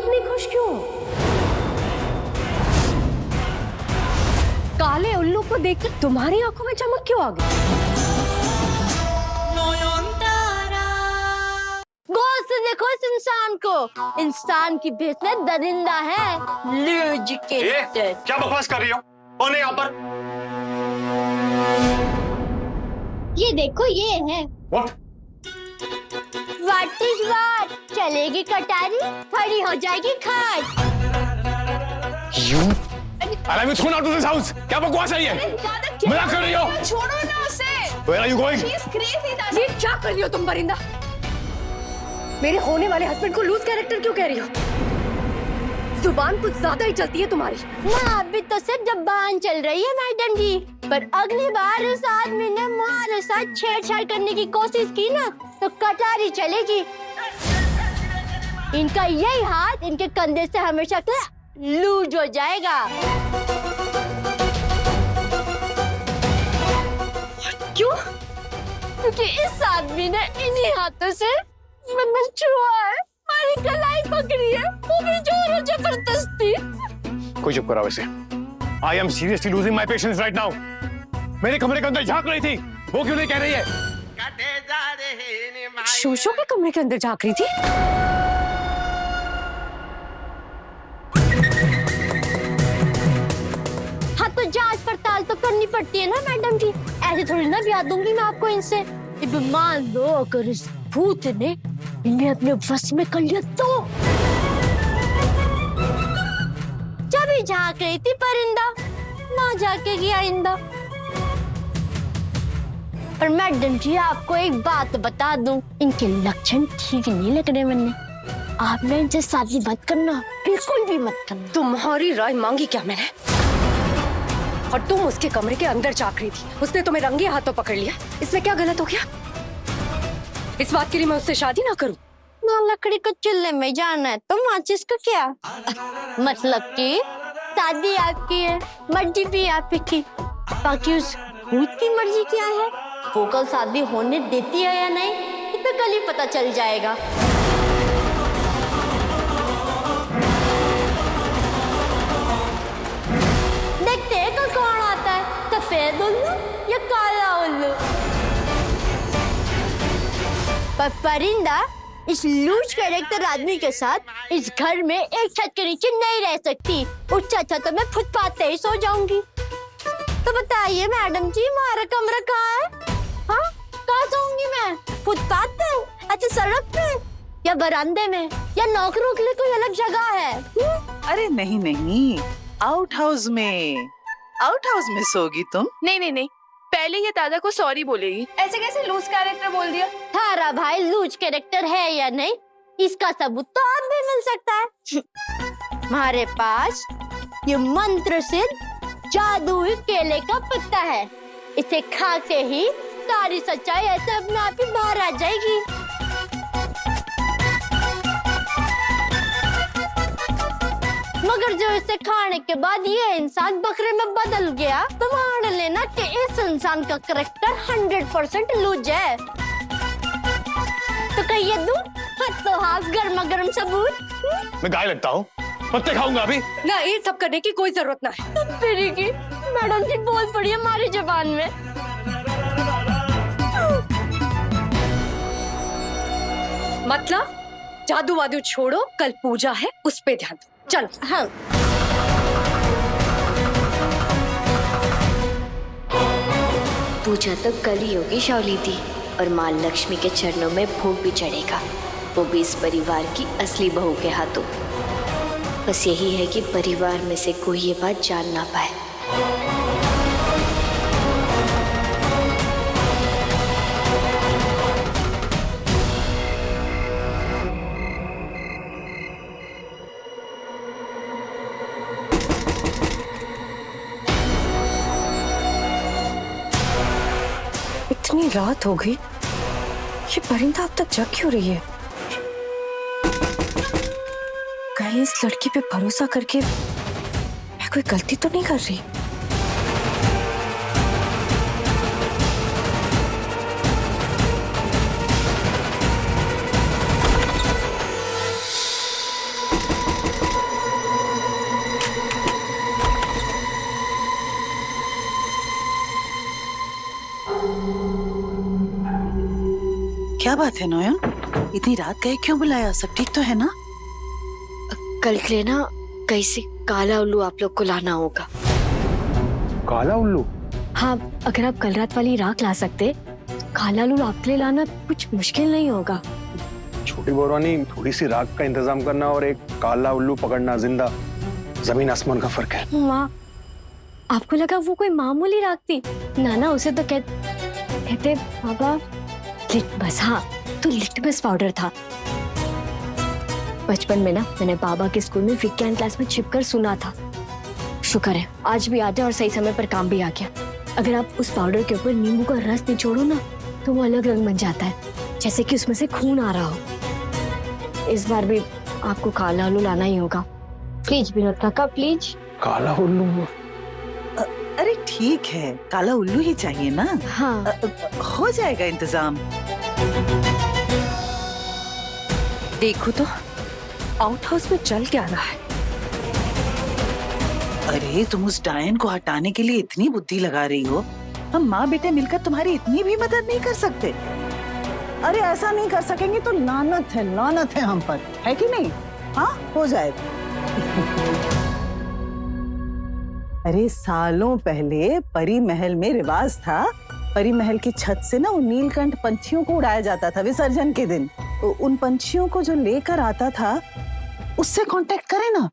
इतनी खुश क्यों? काले उल्लू को देखकर तुम्हारी आंखों में चमक क्यों आ गई? गौर से देखो इस इंसान को, इंसान की भेष में दरिंदा है। क्या बकवास कर रही हो? कौन है यहाँ पर? ये देखो, ये है। What? What is what? चलेगी कटारी, खड़ी हो जाएगी खाट। You? I'll be thrown out of this house. क्या बकवास है ये? मजाक कर रही हो? छोड़ो ना उसे। Where are you going? She's crazy, दादा। ये क्या कर रही हो तुम परिंदा? मेरे होने वाले हस्बैंड को लूज कैरेक्टर क्यों कह रही हो? जुबान कुछ ज्यादा ही चलती है तुम्हारी। ना अभी तो सिर्फ जबान चल रही है मैडम जी, पर अगली बार उस आदमी ने हमारे साथ छेड़छाड़ करने की कोशिश की ना तो कटारी चलेगी। इनका यही हाथ इनके कंधे से हमेशा के लूज हो जाएगा। क्यों? क्योंकि इस आदमी ने इन्हीं हाथों से मैंने छुआ है, हमारी कलाई पकड़ी है, वो भी जोर जबरदस्ती। कोई चुप करा वैसे। I am seriously losing my patience right now. मेरे कमरे के अंदर झांक रही थी, वो क्यों नहीं कह रही है? शोशो के कमरे के अंदर झांक रही थी? हाँ तो जांच पड़ताल तो करनी पड़ती है ना मैडम जी, ऐसे थोड़ी ना ब्याह दूंगी मैं आपको इनसे। अब मान लो अगर इस भूत ने इन्हें अपने वश में कर लिया तो। जब ही झांक रही थी परिंदा, ना झांकेगी आइंदा। पर मैडम जी आपको एक बात बता दूं, इनके लक्षण ठीक नहीं लग रहे मैंने। आपने इनसे शादी मत करना, बिल्कुल भी मत करना। तुम्हारी राय मांगी क्या मैंने? और तुम उसके कमरे के अंदर झांक रही थी, उसने तुम्हें रंगे हाथों पकड़ लिया, इसमें क्या गलत हो गया? इस बात के लिए मैं उससे शादी ना करूं? ना लकड़ी को चूल्हे में जाना है तो माचिस को क्या? मतलब कि शादी आपकी है, मर्जी भी आपकी, बाकी उस भूत की मर्जी क्या है? वो कल शादी होने देती है या नहीं, ये तो कल ही पता चल जाएगा। देखते हैं कल कौन आता है, सफेद उल्लू या काला उल्लू। पर परिंदा इस लूज कैरेक्टर आदमी के साथ इस घर में एक छत के नीचे नहीं रह सकती। उससे अच्छा तो मैं फुटपाथ पे ही सो जाऊंगी। तो बताइए मैडम जी, हमारा कमरा कहाँ है? हाँ, कहाँ सोऊंगी मैं? फुटपाथ पे? अच्छा सड़क पे या बरामदे में या नौकरों के लिए कोई अलग जगह है? अरे नहीं नहीं, आउट हाउस में सोगी तुम। नहीं नहीं नहीं, पहले ये दादा को सॉरी बोलेगी। ऐसे कैसे लूज कैरेक्टर बोल दिया? थारा भाई लूज कैरेक्टर है या नहीं, इसका सबूत तो आप भी मिल सकता है। हमारे पास ये मंत्र सिद्ध जादुई केले का पत्ता है, इसे खा के ही सारी सच्चाई ऐसे अपने आप ही बाहर आ जाएगी। मगर जो इसे खाने के बाद ये इंसान बकरे में बदल गया तो मान लेना कि इस इंसान का कैरेक्टर 100% लूज है। तो कहिए दूं हाथों हाथ गर्मा गर्म सबूत। मैं गाय लगता हूँ, पत्ते खाऊंगा अभी। ना ये सब करने की कोई जरूरत ना है। तेरी की मैडम जी बोल पड़ी हमारी जुबान में। मतलब जादू वादू छोड़ो, कल पूजा है उस पे ध्यान दो। चलो। हाँ। पूजा तो कल ही होगी शाओली दी, और माँ लक्ष्मी के चरणों में भोग भी चढ़ेगा, वो भी इस परिवार की असली बहू के हाथों। बस यही है कि परिवार में से कोई ये बात जान ना पाए। इतनी रात हो गई, ये परिंदा अब तक जग क्यों रही है? कहीं इस लड़की पे भरोसा करके मैं कोई गलती तो नहीं कर रही? क्या बात है नोयन, इतनी रात गए क्यों बुलाया? सब ठीक तो है ना? कल के लिए ना कैसे काला उल्लू आप लोग को लाना होगा। काला उल्लू? हाँ, अगर आप कल रात वाली राख ला सकते, काला उल्लू आपके लिए लाना कुछ मुश्किल नहीं होगा। छोटी बौरानी, थोड़ी सी राख का इंतजाम करना और एक काला उल्लू पकड़ना जिंदा जमीन आसमान का फर्क है। माँ, आपको लगा वो कोई मामूली राख थी? ना, उसे तो कहते बाबा लिटमस। हाँ, तो लिटमस पाउडर था। बचपन में ना मैंने बाबा के स्कूल में विज्ञान क्लास में छिपकर सुना था। शुक्र है आज भी आ गया और सही समय पर काम भी आ गया। अगर आप उस पाउडर के ऊपर नींबू का रस निचोड़ो ना तो वो अलग रंग बन जाता है, जैसे कि उसमें से खून आ रहा हो। इस बार भी आपको काला उल्लू लाना ही होगा। प्लीज विनोद काका, प्लीज। काला उल्लू? अरे ठीक है, काला उल्लू ही चाहिए ना। हाँ, हो जाएगा इंतजाम। देखो तो आउट हाउस में चल क्या रहा है। अरे तुम उस डायन को हटाने के लिए इतनी बुद्धि लगा रही हो, हम माँ बेटे मिलकर तुम्हारी इतनी भी मदद नहीं कर सकते? अरे ऐसा नहीं कर सकेंगे तो लानत है हम पर, है कि नहीं? हाँ, हो जाएगा। अरे सालों पहले परी महल में रिवाज था, परी महल की छत से ना वो नीलकंठ पंछियों को उड़ाया जाता था विसर्जन के दिन। तो उन पंछियों को जो लेकर आता था उससे कांटेक्ट करें ना,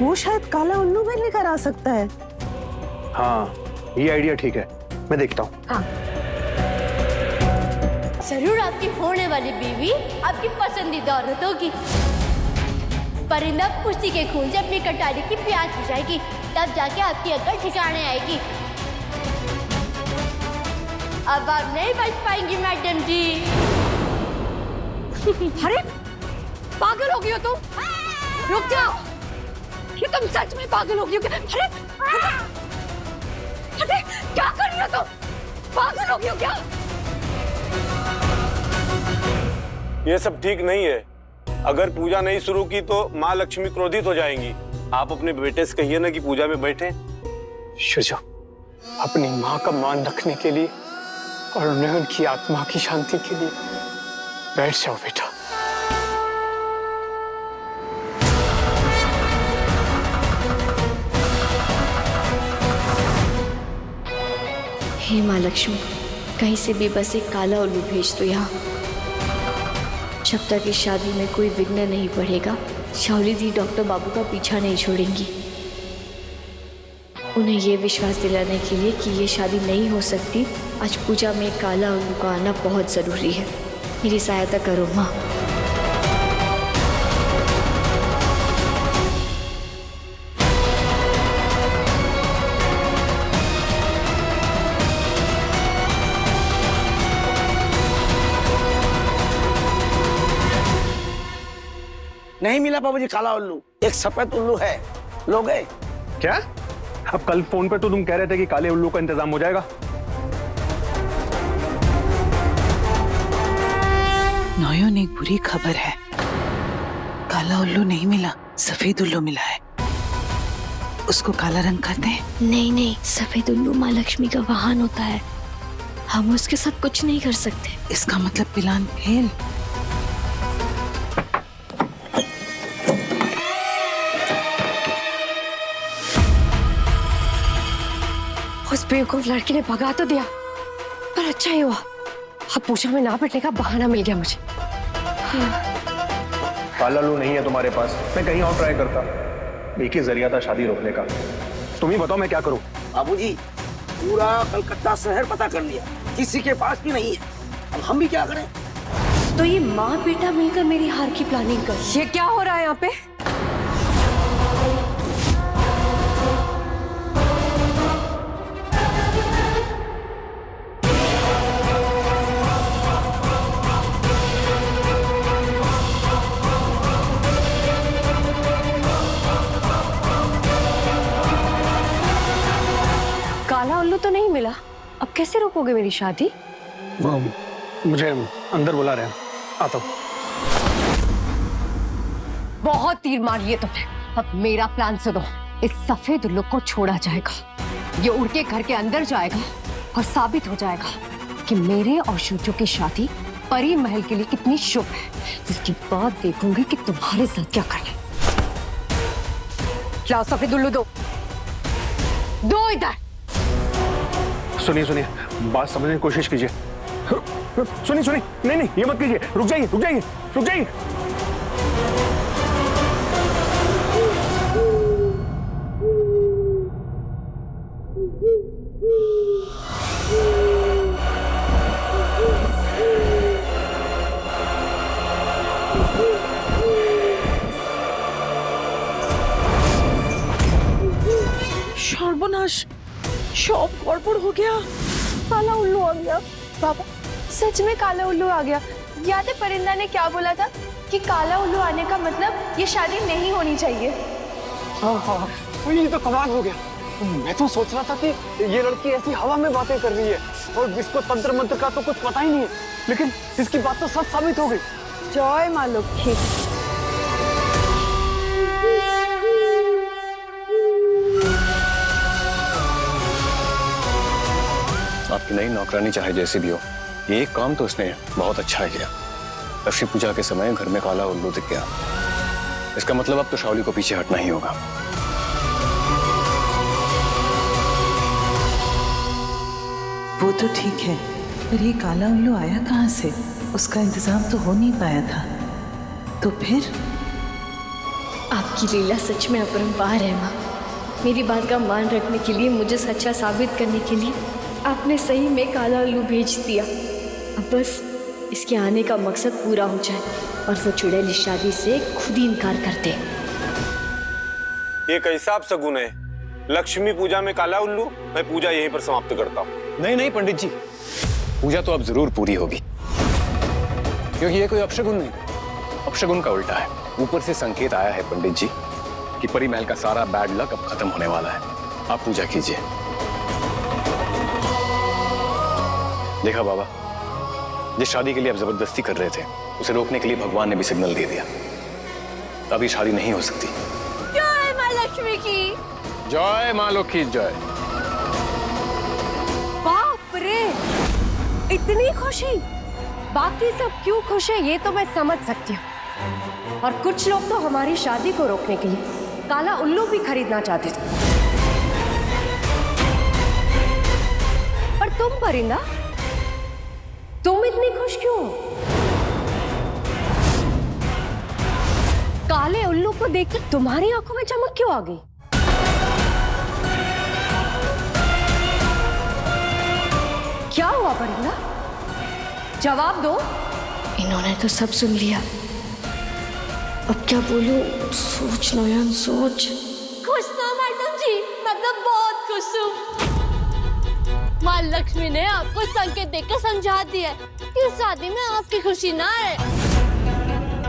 वो शायद काला उल्लू में लेकर आ सकता है। हाँ, ये आइडिया ठीक है, मैं देखता हूँ। हाँ। जरूर आपकी होने वाली बीवी आपकी पसंदीदा औरत होगी। परिंदा उसी के खून से अपनी कटारी की प्यास बुझाएगी, तब जाके आपकी अकल ठिकाने आएगी। अब आप नहीं बच पाएंगी मैडम जी। अरे पागल हो गई हो तुम? रुक जाओ, ये तुम सच में पागल हो गई हो क्या? अरे क्या कर रही हो तुम? पागल हो गई हो क्या? ये सब ठीक नहीं है। अगर पूजा नहीं शुरू की तो माँ लक्ष्मी क्रोधित हो जाएंगी। आप अपने बेटे से कहिए ना कि पूजा में बैठे। शुजो, अपनी माँ का मान रखने के लिए और उन्हें उनकी आत्मा की शांति के लिए बैठ जाओ बेटा। हे माँ लक्ष्मी, कहीं से भी बस एक काला उल्लू भेज दो यहाँ। जब तक इस शादी में कोई विघ्न नहीं पड़ेगा, शाओली दी डॉक्टर बाबू का पीछा नहीं छोड़ेंगी। उन्हें ये विश्वास दिलाने के लिए कि ये शादी नहीं हो सकती, आज पूजा में काला उल्लू का आना बहुत ज़रूरी है। मेरी सहायता करो माँ। नहीं मिला बाबूजी काला उल्लू, एक सफेद उल्लू है, लोगे? क्या? अब कल फोन पे तो तुम कह रहे थे कि काले उल्लू का इंतजाम हो जाएगा। नोयन, एक बुरी खबर है, काला उल्लू नहीं मिला, सफेद उल्लू मिला है। उसको काला रंग कर दें? नहीं, सफेद उल्लू माँ लक्ष्मी का वाहन होता है, हम उसके साथ कुछ नहीं कर सकते। इसका मतलब प्लान फेल। उस बेवकूफ लड़की ने भगा तो दिया, पर अच्छा ही हुआ, अब पूजा में ना बैठने का बहाना मिल गया मुझे। काला उल्लू नहीं है तुम्हारे पास, मैं कहीं और ट्राई करता। एक ही जरिया था शादी रोकने का। तुम ही बताओ मैं क्या करूं? बाबूजी पूरा कलकत्ता शहर पता कर लिया, किसी के पास भी नहीं है, अब हम भी क्या करें? तो ये माँ बेटा मिलकर मेरी हार की प्लानिंग कर। ये क्या हो रहा है यहाँ पे? काला उल्लू तो नहीं मिला, अब कैसे रोकोगे मेरी शादी? वो मुझे अंदर बुला रहे हैं, आता हूँ। बहुत तीर मार लिए तुमने, अब मेरा प्लान सुनो। इस सफेद उल्लू को छोड़ा जाएगा, ये उड़ के घर के अंदर जाएगा और साबित हो जाएगा कि मेरे और शुचो की शादी परी महल के लिए कितनी शुभ है, जिसकी बात देखूंगी कि तुम्हारे साथ क्या करना है। लाओ सफेद उल्लू, दो इधर। सुनिए सुनिए, बात समझने की कोशिश कीजिए। सुनिए सुनिए, नहीं नहीं, ये मत कीजिए, रुक जाइए रुक जाइए रुक जाइए। सर्वनाश, शॉप गड़बड़ हो गया। काला उल्लू आ गया। पापा सच में काला उल्लू आ गया। याद है परिंदा ने क्या बोला था कि काला उल्लू आने का मतलब ये शादी नहीं होनी चाहिए। हाँ, ये तो कमाल हो गया। मैं तो सोच रहा था कि ये लड़की ऐसी हवा में बातें कर रही है और इसको तंत्र मंत्र का तो कुछ पता ही नहीं है, लेकिन इसकी बात तो सच साबित हो गई। जय माँ लक्ष्मी। आपकी नई नौकरानी चाहे जैसी भी हो, ये एक काम तो उसने बहुत अच्छा किया। लक्ष्मी पूजा के समय घर में काला उल्लू दिख गया, इसका मतलब अब तो शाओली को पीछे हटना ही होगा। वो तो ठीक है, पर ये काला उल्लू आया कहाँ से? उसका इंतजाम तो हो नहीं पाया था। तो फिर आपकी लीला सच में अपरंपार है माँ। मेरी बात का मान रखने के लिए, मुझे सच्चा साबित करने के लिए आपने सही में काला उल्लू भेज दिया। अब बस इसके आने का मकसद पूरा हो जाए और वो चुड़ैल इस शादी से खुद ही इनकार कर दे। ये कैसा आप सगुन है? लक्ष्मी पूजा में काला उल्लू? मैं पूजा यहीं पर समाप्त करता हूँ। नहीं नहीं पंडित जी, पूजा तो अब जरूर पूरी होगी, क्योंकि ये कोई अपशगुन नहीं, अपशगुन का उल्टा है। ऊपर से संकेत आया है पंडित जी कि परी महल का सारा बैड लक अब खत्म होने वाला है। आप पूजा कीजिए। देखा बाबा, जिस शादी के लिए आप जबरदस्ती कर रहे थे, उसे रोकने के लिए भगवान ने भी सिग्नल दे दिया। अब ये शादी नहीं हो सकती। जय माँ लक्ष्मी की। जय माँ लक्ष्मी की जय। बाप रे, इतनी खुशी! बाकी सब क्यों खुश है ये तो मैं समझ सकती हूँ। और कुछ लोग तो हमारी शादी को रोकने के लिए काला उल्लू भी खरीदना चाहते थे। पर तुम परिंदा, तुम इतनी खुश क्यों? काले उल्लू को देखकर तुम्हारी आंखों में चमक क्यों आ गई? क्या हुआ परिंदा? जवाब दो। इन्होंने तो सब सुन लिया, अब क्या बोलूं? सोच नयन सोच। खुश तो मैडम जी, मतलब बहुत खुश हूँ। माँ लक्ष्मी ने आपको संकेत देकर समझा दिया कि इस शादी में आपकी खुशी ना है।